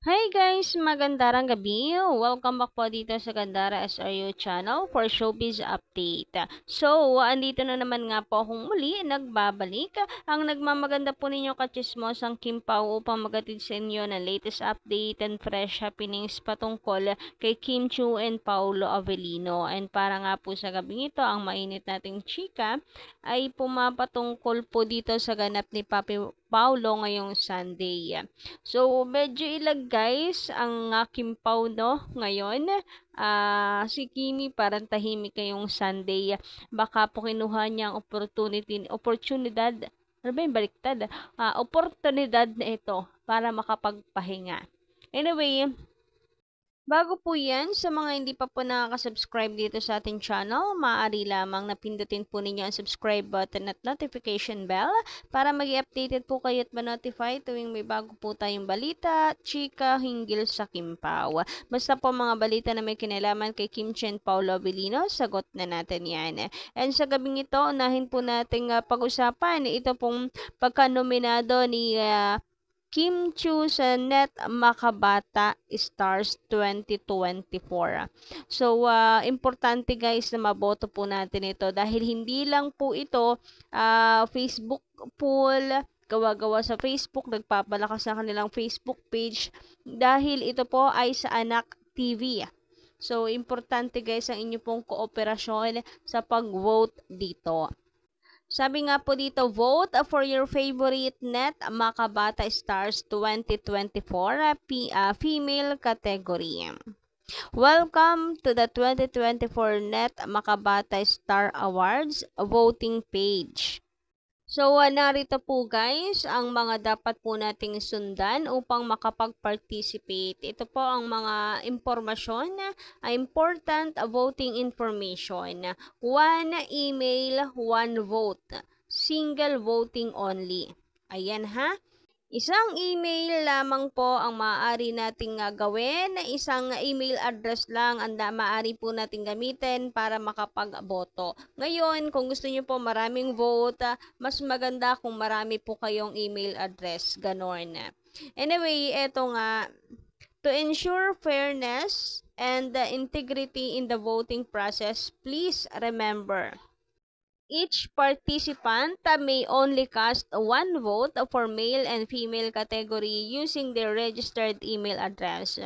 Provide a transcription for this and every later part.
Hi guys! Magandang gabi! Welcome back po dito sa Gandara SRU channel for Showbiz Update. So, andito na naman nga po akong muli, nagbabalik. Ang nagmamaganda po ninyo kachismosang Kim Pao upang magatid sa inyo ng latest update and fresh happenings patungkol kay Kim Chiu and Paulo Avellino. And para nga po sa gabing ito, ang mainit nating chika ay pumapatungkol po dito sa ganap ni Papi Paulo ngayong Sunday. So, medyo ilag guys ang aking no ngayon. Si Kimi parang tahimik kayong Sunday. Baka po kinuha niya ang oportunidad, ano ba yung baliktad? Oportunidad na ito para makapagpahinga. Anyway, bago po yan, sa mga hindi pa po nakaka-subscribe dito sa ating channel, maaari lamang na pindutin po ninyo ang subscribe button at notification bell para mag-updated po kayo at ma-notify tuwing may bago po tayong balita, chika, hinggil sa Kimpaw. Basta po mga balita na may kinalaman kay Kim Chen Paulo Abilino, sagot na natin yan. And sa gabing ito, unahin po nating pag-usapan ito pong pagkanominado ni Kim Chiu sa Net Makabata Stars 2024. So, importante guys na maboto po natin ito dahil hindi lang po ito Facebook poll, gawa-gawa sa Facebook, nagpapalakas na kanilang Facebook page dahil ito po ay sa Anak TV. So, importante guys ang inyo pong kooperasyon sa pag-vote dito. Sabi nga po dito, vote for your favorite Net Makabata Stars 2024 female category. Welcome to the 2024 Net Makabata Star Awards voting page. So, narito po guys ang mga dapat po nating sundan upang makapag-participate. Ito po ang mga impormasyon, important voting information. 1 email, 1 vote. Single voting only. Ayan ha. Isang email lamang po ang maaari nating gawin. Isang email address lang ang maaari po nating gamitin para makapag-boto. Ngayon, kung gusto niyo po maraming vote, mas maganda kung marami po kayong email address. Ganon. Anyway, eto nga. To ensure fairness and integrity in the voting process, please remember, each participant may only cast one vote for male and female category using their registered email address.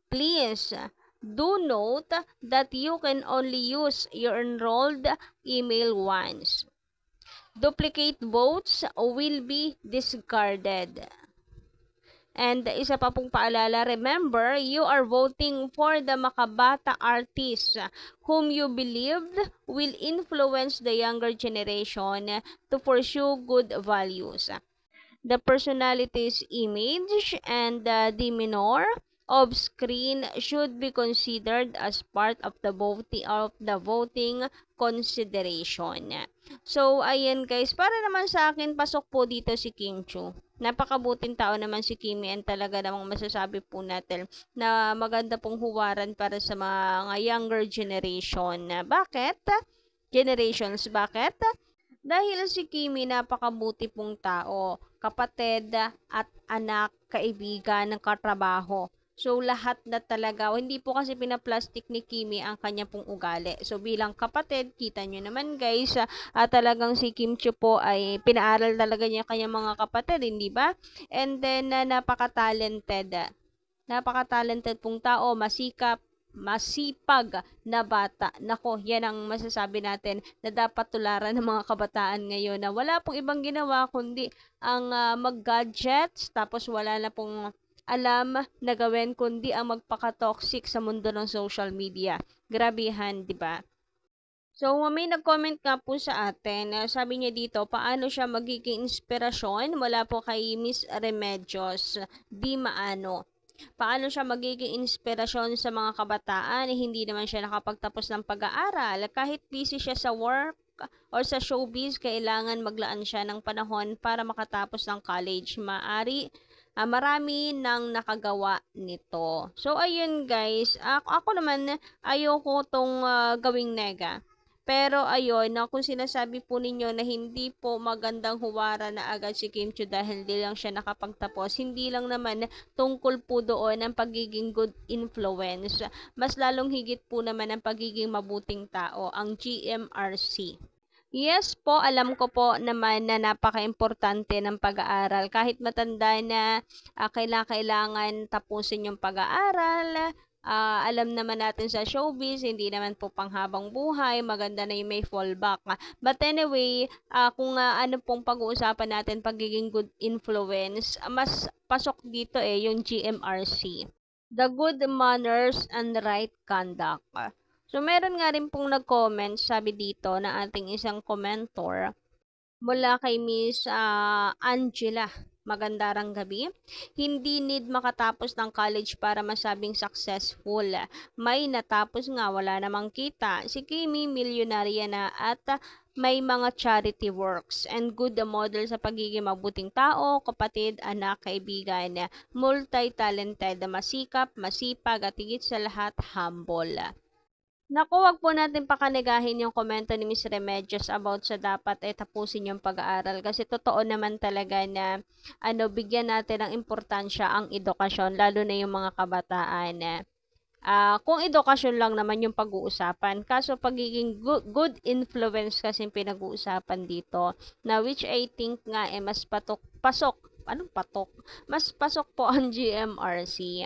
Please do note that you can only use your enrolled email once. Duplicate votes will be discarded. And isa pa pong paalala, remember, you are voting for the makabata artists whom you believed will influence the younger generation to pursue good values. The personality's image and the demeanor of screen should be considered as part of the voting consideration. So, ayan guys, para naman sa akin, pasok po dito si Kim Chiu. Napakabuting tao naman si Kimi and talaga namang masasabi po natin na maganda pong huwaran para sa mga younger generation. Bakit? Generations, bakit? Dahil si Kimi napakabuti pong tao, kapatid at anak, kaibigan, katrabaho. So, lahat na talaga, hindi po kasi pinaplastic ni Kimi ang kanya pong ugali. So, bilang kapatid, kita nyo naman guys, talagang si Kim Chiu po ay pinaaral talaga niya kanyang mga kapatid, hindi ba? And then, napaka-talented. Napaka-talented pong tao, masikap, masipag na bata. Nako, yan ang masasabi natin na dapat tularan ng mga kabataan ngayon na wala pong ibang ginawa kundi ang mag-gadgets tapos wala na pong alam na gawin kundi ang magpaka-toxic sa mundo ng social media. Grabehan, di ba? So, may nag-comment nga po sa atin. Sabi niya dito, paano siya magiging inspirasyon mula po kay Miss Remedios Di Maano. Paano siya magiging inspirasyon sa mga kabataan? Hindi naman siya nakapagtapos ng pag-aaral. Kahit busy siya sa work or sa showbiz, kailangan maglaan siya ng panahon para makatapos ng college. Marami nang nakagawa nito. So, ayun guys. Ako naman, ayoko tong gawing nega. Pero ayun, na kung sinasabi po ninyo na hindi po magandang huwara na agad si Kim Chiu dahil di lang siya nakapagtapos, hindi lang naman tungkol po doon ang pagiging good influence. Mas lalong higit po naman ang pagiging mabuting tao, ang GMRC. Yes po, alam ko po naman na napaka-importante ng pag-aaral. Kahit matanda na kailangan tapusin yung pag-aaral. Alam naman natin sa showbiz, hindi naman po panghabang buhay, maganda na yung may fallback. But anyway, kung ano pong pag-uusapan natin, pagiging good influence, mas pasok dito yung GMRC. The Good Manners and Right Conduct. So, meron nga rin pong nag-comment, sabi dito, na ating isang commentor mula kay Miss Angela. Magandang gabi. Hindi need makatapos ng college para masabing successful. May natapos nga, wala namang kita. Si Kimi, milyonarya na at may mga charity works and good model sa pagiging mabuting tao, kapatid, anak, kaibigan, multi-talented, masikap, masipag at higit sa lahat, humble. Naku, wag po natin pakanagahin yung komento ni Miss Remedios about sa dapat tapusin yung pag-aaral kasi totoo naman talaga na bigyan natin ng importansya ang edukasyon lalo na yung mga kabataan. Kung edukasyon lang naman yung pag-uusapan, kaso pagiging good influence kasi pinag-uusapan dito na which I think nga mas mas pasok po ang GMRC.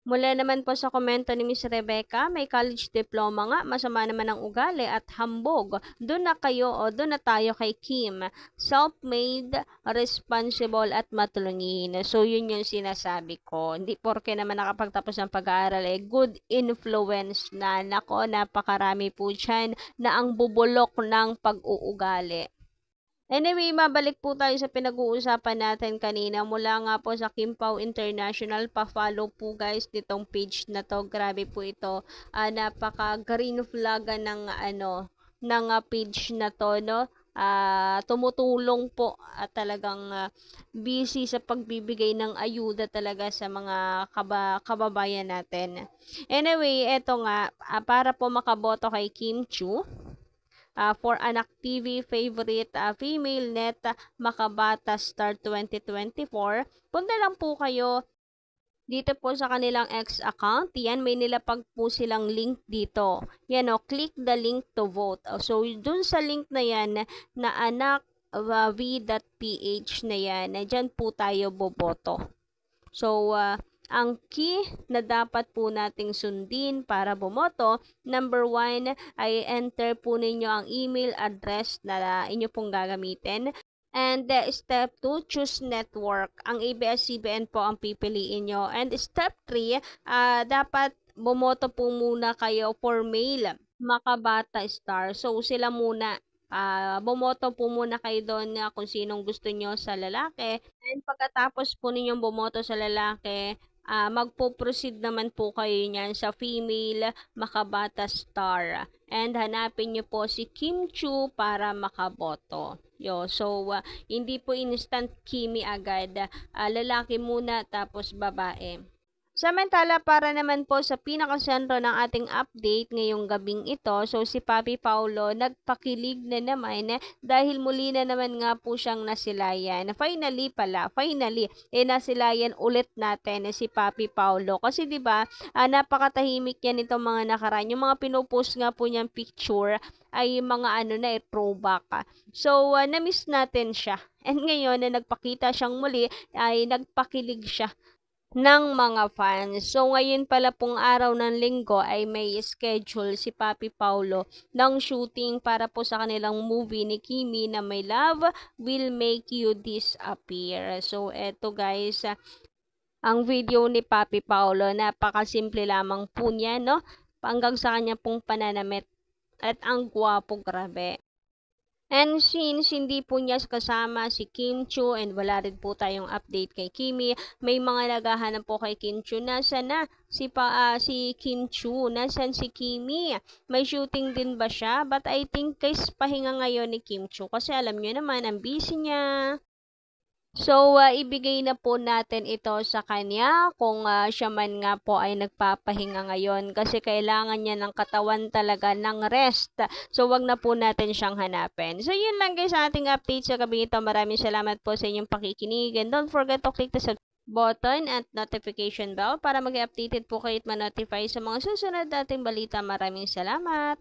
Mula naman po sa komento ni Miss Rebecca, may college diploma nga, masama naman ang ugali at hambog. Doon na tayo kay Kim. Self-made, responsible at matulungin. So, yun yung sinasabi ko. Hindi porke naman nakapagtapos ng pag-aaral good influence na. Nako, napakarami po dyan na ang bubulok ng pag-uugali. Anyway, mabalik po tayo sa pinag-uusapan natin kanina. Mula nga po sa Kim Pao International, pa-follow po guys nitong page na to. Grabe po ito. Napaka-green flag ng page na to, no? Tumutulong po at talagang busy sa pagbibigay ng ayuda talaga sa mga kababayan natin. Anyway, eto nga, para po makaboto kay Kim Chiu, for Anak TV favorite female net Makabata Star 2024. Punta lang po kayo dito po sa kanilang X account. Yan, may nilapag po silang link dito. Yan click the link to vote. So, dun sa link na yan na anakv.ph na yan, dyan po tayo boboto. So, ang key na dapat po nating sundin para bumoto, number 1 ay enter po ninyo ang email address na inyo pong gagamitin. And step 2, choose network. Ang ABS-CBN po ang pipiliin nyo. And step 3, dapat bumoto po muna kayo for male, Makabata Star. So, sila muna. Bumoto po muna kayo doon kung sinong gusto nyo sa lalaki. And pagkatapos po ninyong bumoto sa lalaki, magpo-proceed naman po kayo niyan sa female Makabata Star. And hanapin nyo po si Kim Chiu para makaboto. So, hindi po instant Kimi agad. Lalaki muna tapos babae. Samantala, para naman po sa pinakasentro ng ating update ngayong gabing ito, so si Papi Paulo nagpakilig na naman dahil muli na naman nga po siyang nasilayan. Finally, nasilayan ulit natin si Papi Paulo. Kasi 'di ba, napakatahimik yan itong mga nakaraan. Yung mga pinupost nga po niyang picture ay mga throwback. So, na-miss natin siya. And ngayon na nagpakita siyang muli, ay nagpakilig siya ng mga fans. So, ngayon pala pong araw ng linggo ay may schedule si Papi Paulo ng shooting para po sa kanilang movie ni Kimi na My Love Will Make You Disappear. So, eto guys, ang video ni Papi Paulo, napakasimple lamang po niya, no? Hanggang sa kanya pong pananamit. At ang gwapo, grabe. And since hindi po niya kasama si Kim Chiu and wala rin po tayong update kay Kimi, may mga naghahanap po kay Kim Chiu. Nasaan na si Kim Chiu? Nasaan si Kimi? May shooting din ba siya? But I think guys, pahinga ngayon ni Kim Chiu kasi alam niyo naman ang busy niya. So, ibigay na po natin ito sa kanya kung siya man nga po ay nagpapahinga ngayon kasi kailangan niya ng katawan talaga ng rest. So, wag na po natin siyang hanapin. So, yun lang guys sa ating update sa gabi ito. Maraming salamat po sa inyong pakikinig and don't forget to click the subscribe button at notification bell para mag-updated po kayo at ma-notify sa mga susunod nating balita. Maraming salamat!